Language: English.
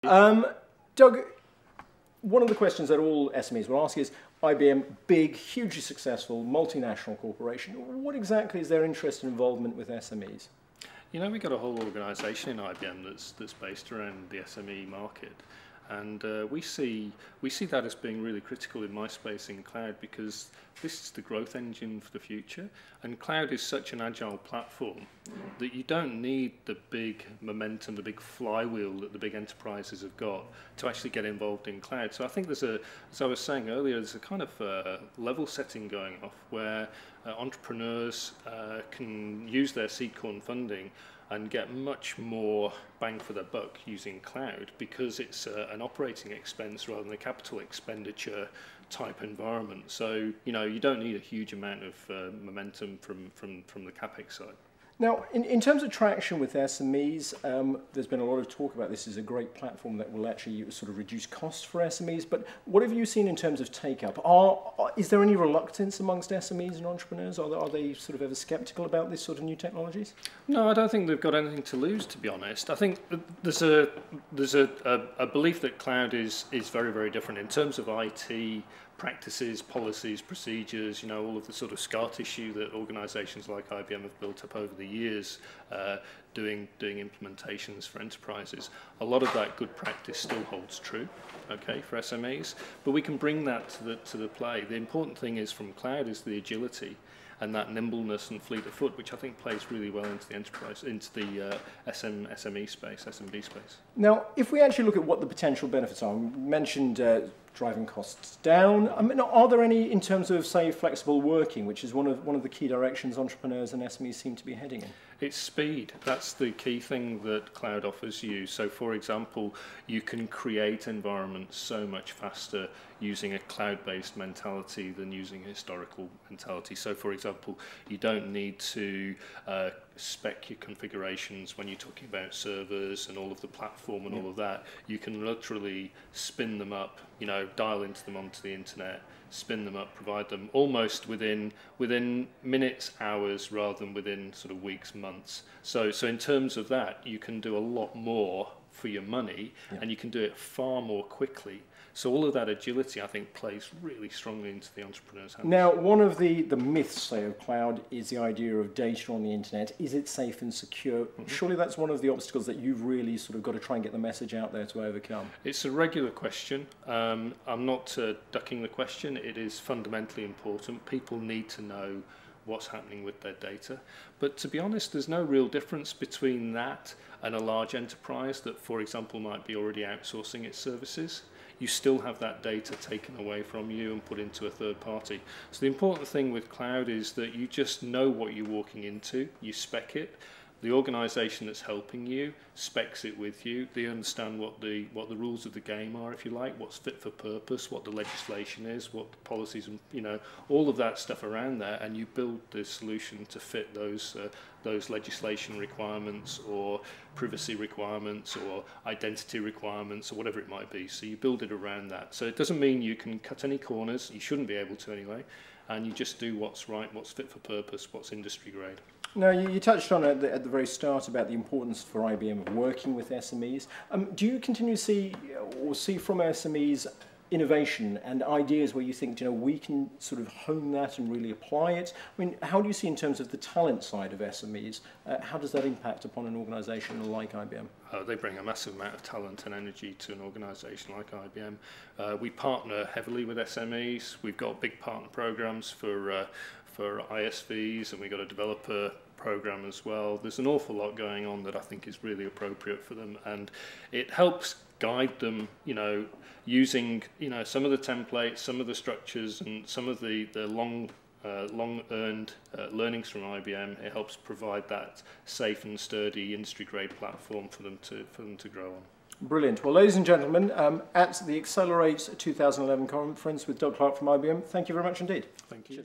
Doug, one of the questions that all SMEs will ask is, IBM, big, hugely successful, multinational corporation. What exactly is their interest and involvement with SMEs? You know, we've got a whole organisation in IBM that's based around the SME market, and we see that as being really critical in my space in cloud, because this is the growth engine for the future, and cloud is such an agile platform that you don't need the big momentum, the big flywheel that the big enterprises have got to actually get involved in cloud. So I think there's a, as I was saying earlier, there's a kind of level setting going off where entrepreneurs can use their seed corn funding and get much more bang for their buck using cloud, because it's an operating expense rather than a capital expenditure type environment. So, you know, you don't need a huge amount of momentum from the CapEx side. Now, in terms of traction with SMEs, there's been a lot of talk about this as a great platform that will actually sort of reduce costs for SMEs, but what have you seen in terms of take-up? Is there any reluctance amongst SMEs and entrepreneurs? Are they sort of ever skeptical about this sort of new technologies? No, I don't think they've got anything to lose, to be honest. I think there's a belief that cloud is very, very different in terms of IT practices, policies, procedures, you know, all of the sort of scar tissue that organisations like IBM have built up over the years, doing implementations for enterprises. A lot of that good practice still holds true, okay, for SMEs, but we can bring that to the play. The important thing is from cloud is the agility and that nimbleness and fleet of foot, which I think plays really well into the enterprise, into the SME space, SMB space. Now, if we actually look at what the potential benefits are, we mentioned driving costs down. I mean, are there any in terms of, say, flexible working, which is one of the key directions entrepreneurs and SMEs seem to be heading in? It's speed. That's the key thing that cloud offers you. So, for example, you can create environments so much faster using a cloud-based mentality than using a historical mentality. So, for example, you don't need to spec your configurations when you're talking about servers and all of the platform and all of that. You can literally spin them up, you know, dial into them onto the internet, spin them up, provide them almost within minutes, hours, rather than within sort of weeks, months. So in terms of that, you can do a lot more for your money, and you can do it far more quickly. So all of that agility, I think, plays really strongly into the entrepreneur's hands. Now, one of the myths, say, of cloud is the idea of data on the internet. Is it safe and secure? Surely that's one of the obstacles that you've really sort of got to try and get the message out there to overcome. It's a regular question. I'm not ducking the question. It is fundamentally important. People need to know what's happening with their data. But to be honest, there's no real difference between that and a large enterprise that, for example, might be already outsourcing its services. You still have that data taken away from you and put into a third party. So the important thing with cloud is that you just know what you're walking into, you spec it. The organisation that's helping you specs it with you. They understand what the rules of the game are, if you like, what's fit for purpose, what the legislation is, what the policies, and you know, all of that stuff around there, and you build the solution to fit those legislation requirements or privacy requirements or identity requirements or whatever it might be. So you build it around that. So it doesn't mean you can cut any corners. You shouldn't be able to anyway. And you just do what's right, what's fit for purpose, what's industry grade. Now, you touched on at the very start about the importance for IBM of working with SMEs. Do you continue to see from SMEs innovation and ideas where you think, you know, we can sort of hone that and really apply it? I mean, how do you see in terms of the talent side of SMEs, how does that impact upon an organisation like IBM? They bring a massive amount of talent and energy to an organisation like IBM. We partner heavily with SMEs. We've got big partner programs for ISVs, and we've got a developer program as well. There's an awful lot going on that I think is really appropriate for them, and it helps guide them, you know, using, you know, some of the templates, some of the structures, and some of the long earned learnings from IBM. It helps provide that safe and sturdy industry grade platform for them to grow on. Brilliant. Well, ladies and gentlemen, at the Accelerate 2011 conference with Doug Clark from IBM, thank you very much indeed. Thank you.